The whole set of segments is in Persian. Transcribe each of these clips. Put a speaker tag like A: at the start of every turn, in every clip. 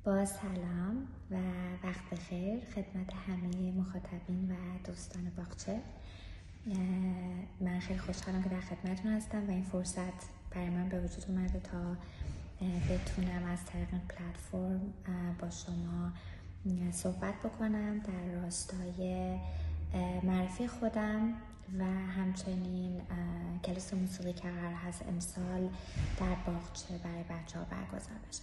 A: با سلام و وقت بخیر خدمت همه مخاطبین و دوستان باغچه. من خیلی خوشحالم که در خدمتتون هستم و این فرصت برای من به وجود اومده تا بتونم از طریق این پلتفرم با شما صحبت بکنم در راستای معرفی خودم و همچنین کلاس موسیقی که قرار هست امسال در باغچه برای بچه‌ها برگزار بشه.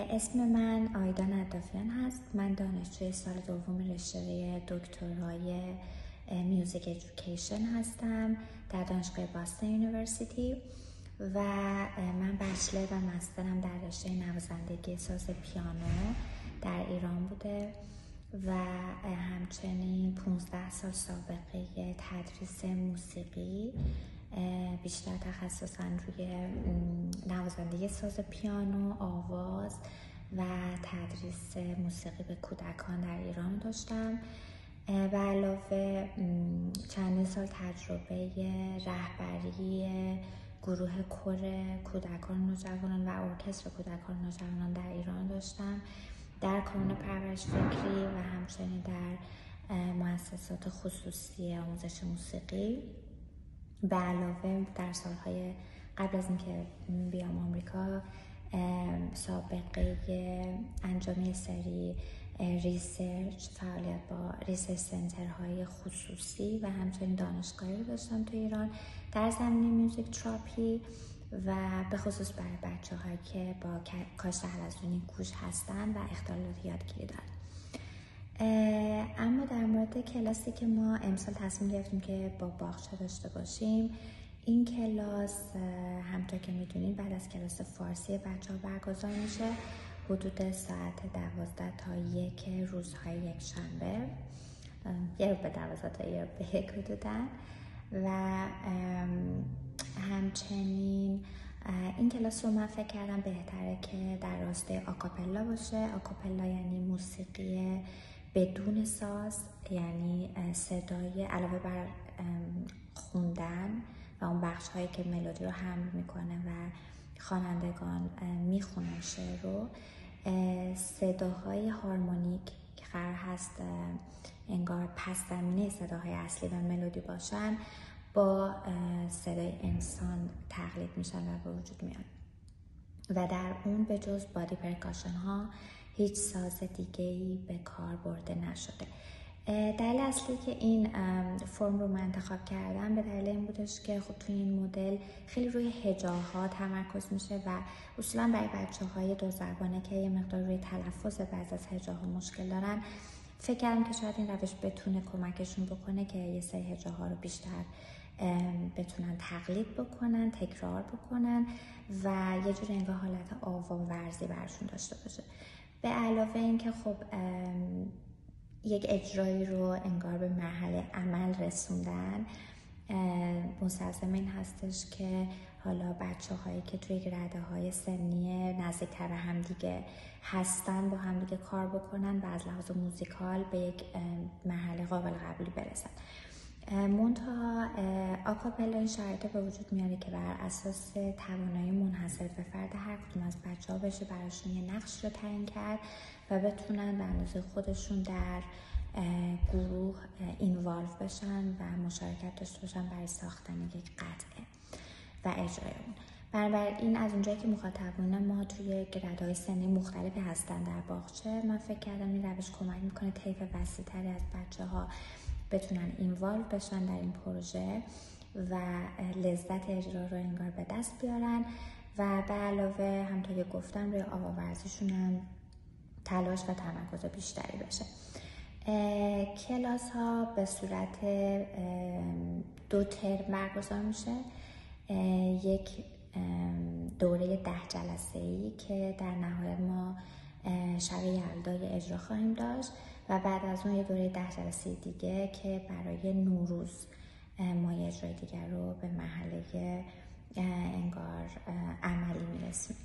A: اسم من آیدا ندافیان هست. من دانشجوی سال دوم رشته دکترای میوزیک ادویکیشن هستم در دانشگاه باستون یونیورسیتی و من بچلر و مسترم در رشته نوازندگی ساز پیانو در ایران بوده و همچنین 15 سال سابقه تدریس موسیقی، بیشتر تخصصاً روی نوازندگی ساز پیانو، آواز و تدریس موسیقی به کودکان در ایران داشتم. به علاوه چندین سال تجربه رهبری گروه کور کودکان و نوجوانان و ارکستر کودکان و نوجوانان در ایران داشتم در کانون پرورش فکری و همچنین در مؤسسات خصوصی آموزش موسیقی. به علاوه در سالهای قبل از اینکه بیام آمریکا سابقه انجام سری ریسرچ، فعالیت با ریسرچ سنترهای خصوصی و همچنین دانشگاهی رو داشتم تو ایران در زمینه میوزیک تراپی و به خصوص برای بچه‌هایی که با کاهش حلزونی گوش هستن و اختلالات یادگیری دارن. اما در مورد کلاسی که ما امسال تصمیم گرفتیم که با باغچه داشته باشیم، این کلاس همطور که میدونید بعد از کلاس فارسی بچه‌ها برگزار میشه حدود ساعت 12 تا 1 روزهای یک شنبه، یه رو به 12 تا 1 به 1 حدوداً. و همچنین این کلاس رو من فکر کردم بهتره که در راستای آکاپلا باشه. آکاپلا یعنی موسیقی بدون ساز، یعنی صدای علاوه بر خوندن و اون بخش هایی که ملودی رو حمل میکنه و خوانندگان میخونن شعر رو، صداهای هارمونیک که قرار هست انگار پس زمینه صداهای اصلی و ملودی باشن با صدای انسان تقلید میشن و به وجود میان و در اون به جز بادی پرکاشن ها هیچ ساز دیگه‌ای به کار برده نشده. دلیل اصلی که این فرم رو من انتخاب کردم به دلیل این بودش که خب توی این مدل خیلی روی هجاها تمرکز میشه و اصولا برای بچه‌های دو زبانه که یه مقدار روی تلفظ بعضی از هجاها مشکل دارن، فکر کردم که شاید این روش بتونه کمکشون بکنه که یه سری هجاها رو بیشتر بتونن تقلید بکنن، تکرار بکنن و یه جور انگار حالت آواورزی برشون داشته باشه. به علاوه این که خب یک اجرایی رو انگار به مرحله عمل رسوندن مستلزم این هستش که حالا بچه‌هایی که توی رده‌های سنی نزدیکتر به همدیگه هستن با همدیگه کار بکنن و از لحاظ موزیکال به یک مرحله قابل قبولی برسن. منتها آکاپلا این شرایط به وجود میاره که بر اساس توانایی منحصر به فرد هر کدوم از بچه‌ها بشه براشون یه نقش رو تعیین کرد و بتونن به اندازه خودشون در گروه اینوالو بشن و مشارکت داشته باشن برای ساختن یک قطعه و اجرای اون. بنابراین از اونجایی که مخاطبان ما توی گردهای سنی مختلفی هستن در باغچه، من فکر کردم این روش کمک میکنه طیف وسیع‌تری از بچه‌ها بتونن اینوالو بشن در این پروژه و لذت اجرا رو انگار به دست بیارن و به علاوه همونطور که گفتم روی آواورزیشون هم تلاش و تمرکز بیشتری بشه. کلاس ها به صورت 2 ترم برگزار میشه. یک دوره 10 جلسه‌ای که در نهایت ما شب یلدای اجرا خواهیم داشت و بعد از اون یه دوره 10 جلسه دیگه که برای نوروز ما یه اجرای دیگر رو به مرحله انگار عملی میرسیم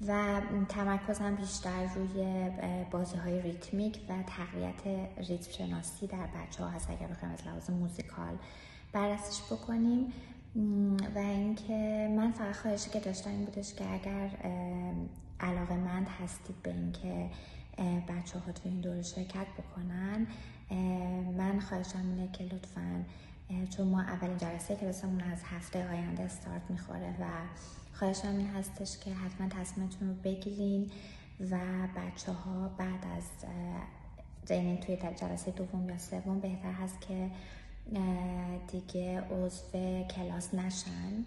A: و تمرکز هم بیشتر روی بازی‌های ریتمیک و تقویت ریتم شناسی در بچه‌ها هست اگر بخوایم از لحاظ موزیکال بررسیش بکنیم. و اینکه من فقط خواهشی که داشتم این بودش که اگر علاقه‌مند علاقه‌مند هستید به اینکه بچه‌ها تو این دوره شرکت بکنن، من خواهشم اینه که لطفاً، چون ما اولین جلسه کلاسمون از هفته آینده استارت میخوره و خواهشم این هستش که حتما تصمیمتون رو بگیرین و بچه‌ها بعد از توی جلسه دوم یا سوم بهتر هست که دیگه عضو کلاس نشن،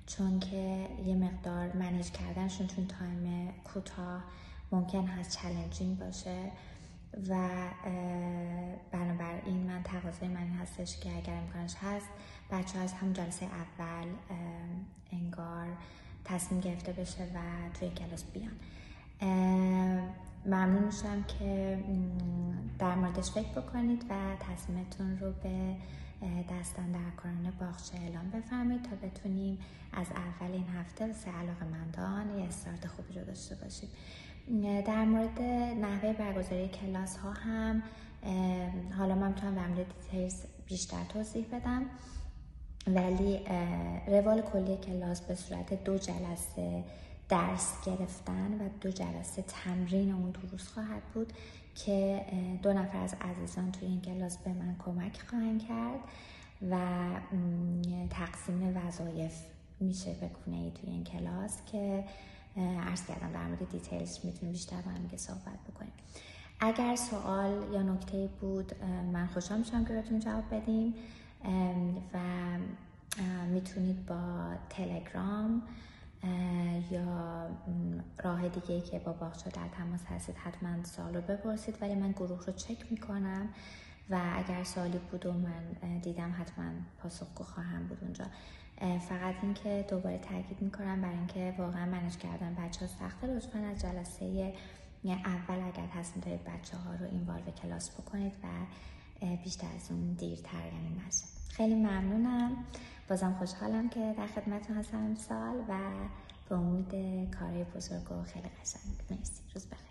A: چون که یه مقدار منیج کردنشون چون تایم کوتاه ممکن هست چالنجینگ باشه و بنابراین من تقاضای من این هستش که اگر امکانش هست بچه ها از همون جلسه اول انگار تصمیم گرفته بشه و توی کلاس بیان. ممنون میشم که در موردش فکر بکنید و تصمیمتون رو به دستاندرکاران باغچه اعلام بفرمایید تا بتونیم از اول این هفته واسه علاقه‌مندان یه استارت خوبی رو داشته باشیم. در مورد نحوه برگزاری کلاس ها هم حالا من میتونم در مورد دیتیلز بیشتر توضیح بدم، ولی روال کلی کلاس به صورت 2 جلسه درس گرفتن و 2 جلسه تمرین اون دروس خواهد بود که 2 نفر از عزیزان توی این کلاس به من کمک خواهند کرد و تقسیم وظایف میشه به گونه‌ای توی این کلاس که عرض کردم در مورد دیتیلز میتونیم بیشتر با هم صحبت بکنیم. اگر سوال یا نکته بود من خوشحال میشم که بهتون جواب بدیم و میتونید با تلگرام یا راه دیگه‌ای که با باغچه در تماس هستید حتما سوال رو بپرسید، ولی من گروه رو چک میکنم و اگر سوالی بود و من دیدم حتما پاسخگو خواهم بود اونجا. فقط این که دوباره تاکید میکنم برای اینکه واقعا منیج کردن بچه ها سخته، لطفا از جلسه اول اگر تصمیم دارید بچه ها رو اینوالو کلاس بکنید و بیشتر از اون دیرتر یعنی نشه. خیلی ممنونم، بازم خوشحالم که در خدمتتون هستم امسال و به امید کارهای بزرگ و خیلی قشنگ. مرسی، روز بخیر.